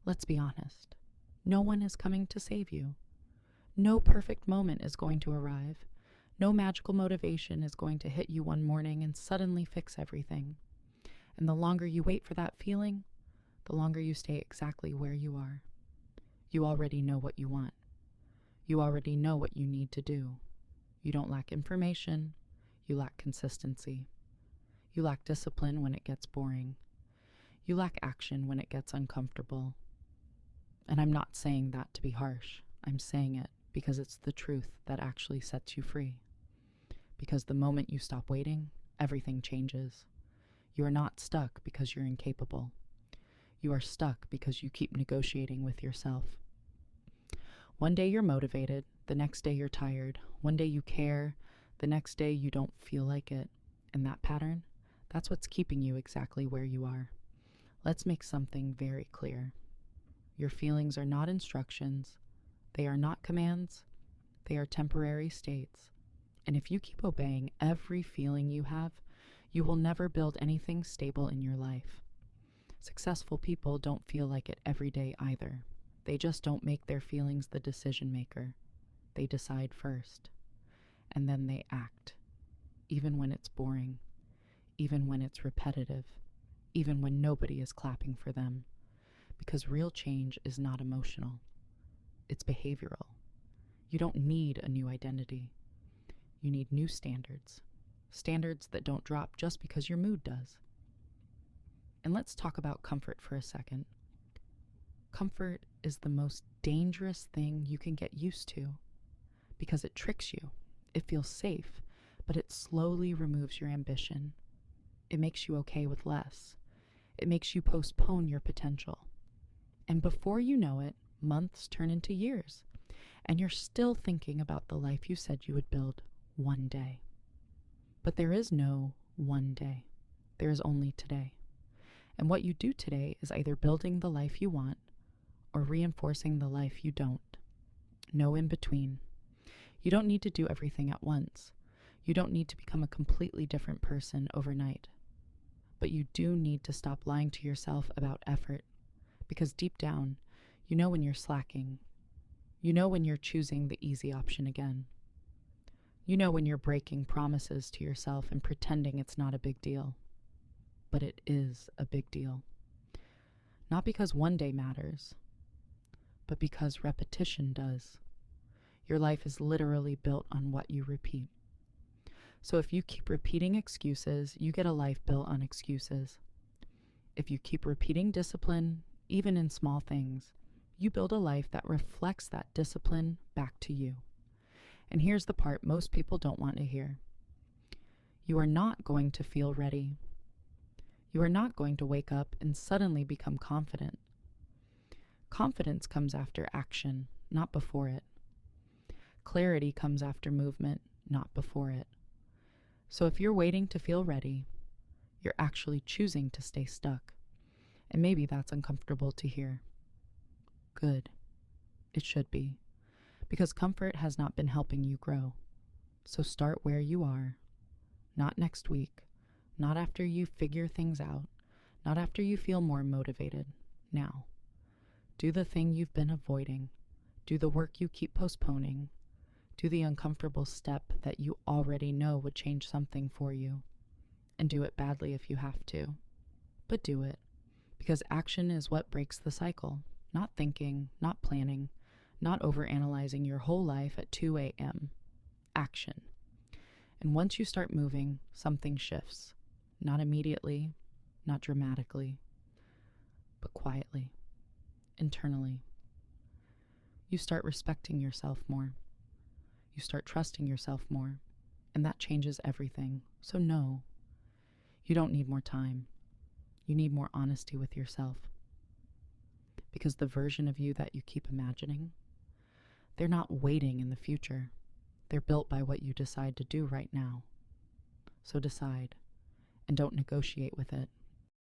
Let's be honest. No one is coming to save you. No perfect moment is going to arrive. No magical motivation is going to hit you one morning and suddenly fix everything. And the longer you wait for that feeling, the longer you stay exactly where you are. You already know what you want. You already know what you need to do. You don't lack information. You lack consistency. You lack discipline when it gets boring. You lack action when it gets uncomfortable. And I'm not saying that to be harsh. I'm saying it because it's the truth that actually sets you free. Because the moment you stop waiting, everything changes. You are not stuck because you're incapable. You are stuck because you keep negotiating with yourself. One day you're motivated, the next day you're tired. One day you care, the next day you don't feel like it. And that pattern, that's what's keeping you exactly where you are. Let's make something very clear. Your feelings are not instructions. They are not commands. They are temporary states. And if you keep obeying every feeling you have, you will never build anything stable in your life. Successful people don't feel like it every day either. They just don't make their feelings the decision maker. They decide first. And then they act. Even when it's boring. Even when it's repetitive. Even when nobody is clapping for them. Because real change is not emotional. It's behavioral. You don't need a new identity. You need new standards. Standards that don't drop just because your mood does. And let's talk about comfort for a second. Comfort is the most dangerous thing you can get used to because it tricks you. It feels safe, but it slowly removes your ambition. It makes you okay with less. It makes you postpone your potential. And before you know it, months turn into years, and you're still thinking about the life you said you would build one day. But there is no one day. There is only today. And what you do today is either building the life you want or reinforcing the life you don't. No in between. You don't need to do everything at once. You don't need to become a completely different person overnight. But you do need to stop lying to yourself about effort, because deep down, you know when you're slacking. You know when you're choosing the easy option again. You know when you're breaking promises to yourself and pretending it's not a big deal. But it is a big deal. Not because one day matters, but because repetition does. Your life is literally built on what you repeat. So if you keep repeating excuses, you get a life built on excuses. If you keep repeating discipline, even in small things, you build a life that reflects that discipline back to you. And here's the part most people don't want to hear. You are not going to feel ready. You are not going to wake up and suddenly become confident. Confidence comes after action, not before it. Clarity comes after movement, not before it. So if you're waiting to feel ready, you're actually choosing to stay stuck. And maybe that's uncomfortable to hear. Good. It should be. Because comfort has not been helping you grow. So start where you are. Not next week. Not after you figure things out. Not after you feel more motivated. Now. Do the thing you've been avoiding. Do the work you keep postponing. Do the uncomfortable step that you already know would change something for you. And do it badly if you have to. But do it. Because action is what breaks the cycle. Not thinking, not planning, not overanalyzing your whole life at 2 a.m. Action. And once you start moving, something shifts. Not immediately, not dramatically, but quietly, internally. You start respecting yourself more. You start trusting yourself more, and that changes everything. So no, you don't need more time. You need more honesty with yourself. Because the version of you that you keep imagining, they're not waiting in the future. They're built by what you decide to do right now. So decide, and don't negotiate with it.